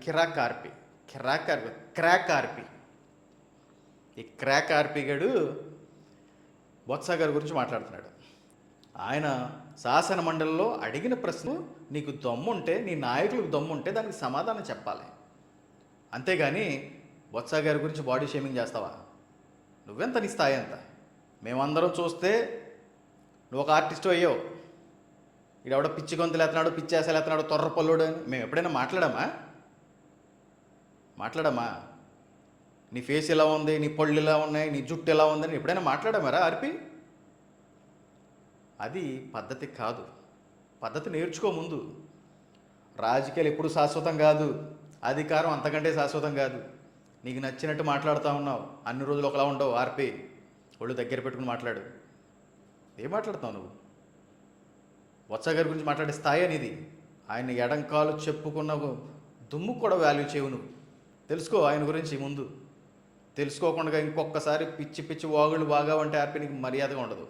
కిరాక్ ఆర్పి, crack ఆర్పి. ఈ crack ఆర్పి గడు బొత్స గారి గురించి మాట్లాడుతున్నాడు. ఆయన శాసన మండలిలో అడిగిన ప్రశ్న, నీకు దమ్ముంటే, నీ నాయకులకు దమ్ముంటే దానికి సమాధానం చెప్పాలి. అంతేగాని బొత్స గారి గురించి బాడీ షేమింగ్ చేస్తావా? నువ్వెంత, నీ స్థాయి ఎంత? మేమందరం చూస్తే నువ్వు ఒక ఆర్టిస్టు అయ్యావు. ఈడెవడో పిచ్చి గొంతులు ఎత్తనాడు, పిచ్చేసలు ఎత్తనాడు, తొర్ర పల్లుడు అని మేము ఎప్పుడైనా మాట్లాడామా? నీ ఫేస్ ఇలా ఉంది, నీ పళ్ళు ఇలా ఉన్నాయి, నీ జుట్టు ఎలా ఉందని ఎప్పుడైనా మాట్లాడామారా ఆర్పి? అది పద్ధతి కాదు. పద్ధతి నేర్చుకో ముందు. రాజకీయాలు ఎప్పుడు శాశ్వతం కాదు, అధికారం అంతకంటే శాశ్వతం కాదు. నీకు నచ్చినట్టు మాట్లాడుతూ ఉన్నావు, అన్ని రోజులు ఒకలా ఉండవు. ఆర్పి, ఒళ్ళు దగ్గర పెట్టుకుని మాట్లాడు. ఏం మాట్లాడుతావు నువ్వు? బొత్స గారి గురించి మాట్లాడే స్థాయి అనేది. ఆయన ఎడంకాలు చెప్పుకున్న దుమ్ము కూడా వాల్యూ చేయవు నువ్వు. తెలుసుకో ఆయన గురించి ముందు. తెలుసుకోకుండా ఇంకొకసారి పిచ్చి పిచ్చి వాగుళ్ళు బాగా ఉంటే ఆర్పి నీకు మర్యాదగా ఉండదు.